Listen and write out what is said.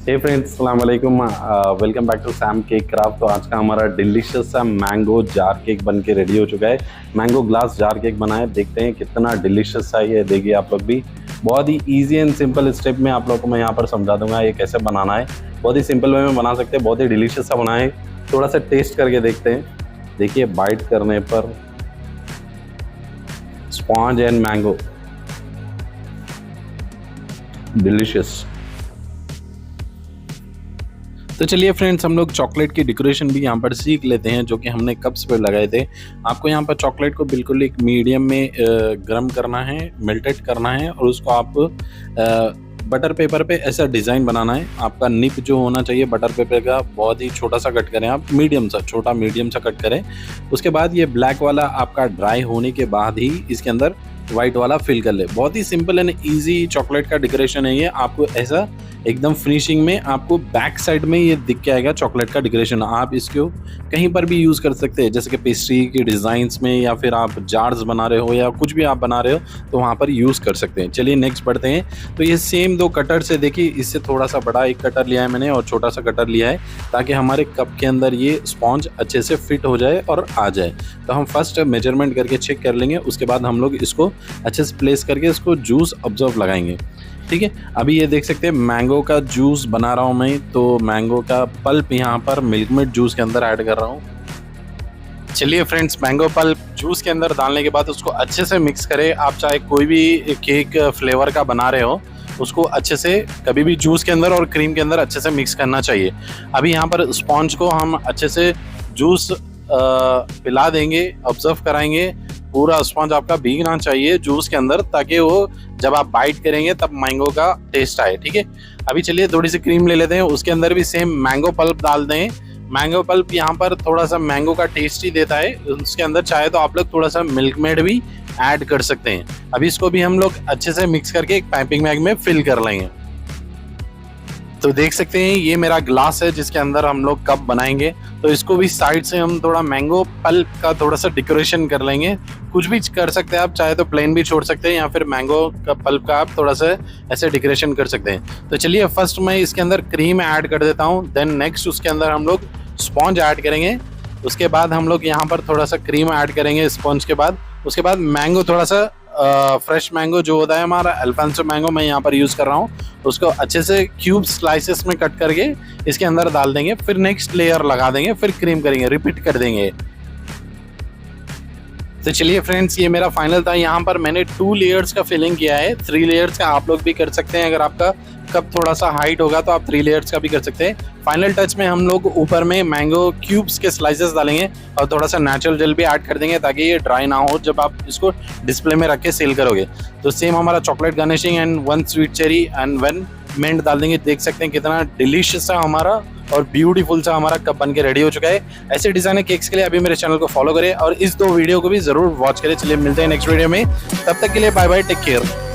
हे friends, अस्सलाम वालेकुम। Welcome back to Sam Cake Craft. तो आज का हमारा डिलीशियस सा मैंगो जार केक बन के रेडी हो चुका है। मैंगो ग्लास जार केक बना है, देखते हैं कितना डिलीशियस सा ये। देखिए आप लोग भी बहुत ही इजी एंड सिंपल स्टेप में आप लोग को मैं यहाँ पर समझा दूंगा ये कैसे बनाना है। बहुत ही सिंपल वे में बना सकते हैं, बहुत ही डिलीशियस सा बना है। थोड़ा सा टेस्ट करके देखते हैं। देखिए बाइट करने पर स्पॉन्ज एंड मैंगो, डिलीशियस। तो चलिए फ्रेंड्स, हम लोग चॉकलेट की डेकोरेशन भी यहाँ पर सीख लेते हैं, जो कि हमने कप्स पे लगाए थे। आपको यहाँ पर चॉकलेट को बिल्कुल एक मीडियम में गर्म करना है, मेल्टेड करना है, और उसको आप बटर पेपर पे ऐसा डिज़ाइन बनाना है। आपका निप जो होना चाहिए बटर पेपर का, बहुत ही छोटा सा कट करें आप, मीडियम सा, छोटा मीडियम सा कट करें। उसके बाद ये ब्लैक वाला आपका ड्राई होने के बाद ही इसके अंदर वाइट वाला फिल कर ले। बहुत ही सिंपल एंड इजी चॉकलेट का डेकोरेशन है ये। आपको ऐसा एकदम फिनिशिंग में आपको बैक साइड में ये दिख के आएगा चॉकलेट का डेकोरेशन। आप इसको कहीं पर भी यूज़ कर सकते हैं, जैसे कि पेस्ट्री के डिज़ाइंस में, या फिर आप जार्स बना रहे हो या कुछ भी आप बना रहे हो तो वहाँ पर यूज़ कर सकते हैं। चलिए नेक्स्ट बढ़ते हैं। तो ये सेम दो कटर से देखिए, इससे थोड़ा सा बड़ा एक कटर लिया है मैंने और छोटा सा कटर लिया है, ताकि हमारे कप के अंदर ये स्पॉन्ज अच्छे से फिट हो जाए और आ जाए। तो हम फर्स्ट मेजरमेंट करके चेक कर लेंगे, उसके बाद हम लोग इसको अच्छे से प्लेस करके इसको जूस ऑब्जर्व लगाएंगे। ठीक है, अभी ये देख सकते हैं मैंगो का जूस बना रहा हूँ मैं। तो मैंगो का पल्प यहाँ पर मिल्क मेड जूस के अंदर ऐड कर रहा हूँ। चलिए फ्रेंड्स, मैंगो पल्प जूस के अंदर डालने के बाद उसको अच्छे से मिक्स करें। आप चाहे कोई भी केक फ्लेवर का बना रहे हो, उसको अच्छे से कभी भी जूस के अंदर और क्रीम के अंदर अच्छे से मिक्स करना चाहिए। अभी यहाँ पर स्पॉन्ज को हम अच्छे से जूस पिला देंगे, ऑब्जर्व कराएंगे। पूरा स्पॉन्ज आपका भीगना चाहिए जूस के अंदर, ताकि वो जब आप बाइट करेंगे तब मैंगो का टेस्ट आए। ठीक है, अभी चलिए थोड़ी सी क्रीम ले लेते हैं, उसके अंदर भी सेम मैंगो पल्प डाल दें। मैंगो पल्प यहाँ पर थोड़ा सा मैंगो का टेस्ट ही देता है। उसके अंदर चाहे तो आप लोग थोड़ा सा मिल्क मेड भी ऐड कर सकते हैं। अभी इसको भी हम लोग अच्छे से मिक्स करके एक पाइपिंग बैग में फिल कर लेंगे। तो देख सकते हैं ये मेरा ग्लास है जिसके अंदर हम लोग कप बनाएंगे। तो इसको भी साइड से हम थोड़ा मैंगो पल्प का थोड़ा सा डेकोरेशन कर लेंगे। कुछ भी कर सकते हैं आप, चाहे तो प्लेन भी छोड़ सकते हैं, या फिर मैंगो का पल्प का आप थोड़ा सा ऐसे डेकोरेशन कर सकते हैं। तो चलिए फर्स्ट मैं इसके अंदर क्रीम ऐड कर देता हूँ, देन नेक्स्ट उसके अंदर हम लोग स्पॉन्ज ऐड करेंगे। उसके बाद हम लोग यहाँ पर थोड़ा सा क्रीम ऐड करेंगे स्पॉन्ज के बाद। उसके बाद मैंगो, थोड़ा सा फ्रेश मैंगो जो होता है हमारा अल्फांसो मैंगो मैं यहाँ पर यूज़ कर रहा हूँ, उसको अच्छे से क्यूब स्लाइसेस में कट करके इसके अंदर डाल देंगे। फिर नेक्स्ट लेयर लगा देंगे, फिर क्रीम करेंगे, रिपीट कर देंगे। तो चलिए फ्रेंड्स, ये मेरा फाइनल था। यहाँ पर मैंने 2 लेयर्स का फिलिंग किया है, 3 लेयर्स का आप लोग भी कर सकते हैं। अगर आपका कप थोड़ा सा हाइट होगा तो आप 3 लेयर्स का भी कर सकते हैं। फाइनल टच में हम लोग ऊपर में मैंगो क्यूब्स के स्लाइसेस डालेंगे और थोड़ा सा नेचुरल जेल भी ऐड कर देंगे, ताकि ये ड्राई ना हो जब आप इसको डिस्प्ले में रख के सेल करोगे। तो सेम हमारा chocolate garnishing and 1 sweet cherry and 1 mint डाल देंगे। देख सकते हैं कितना डिलीशियस सा हमारा और ब्यूटीफुल सा हमारा कप बन के रेडी हो चुका है। ऐसे डिजाइनर केक्स के लिए अभी मेरे चैनल को फॉलो करें और इस 2 वीडियो को भी जरूर वॉच करें। चलिए मिलते हैं नेक्स्ट वीडियो में, तब तक के लिए बाय बाय, टेक केयर।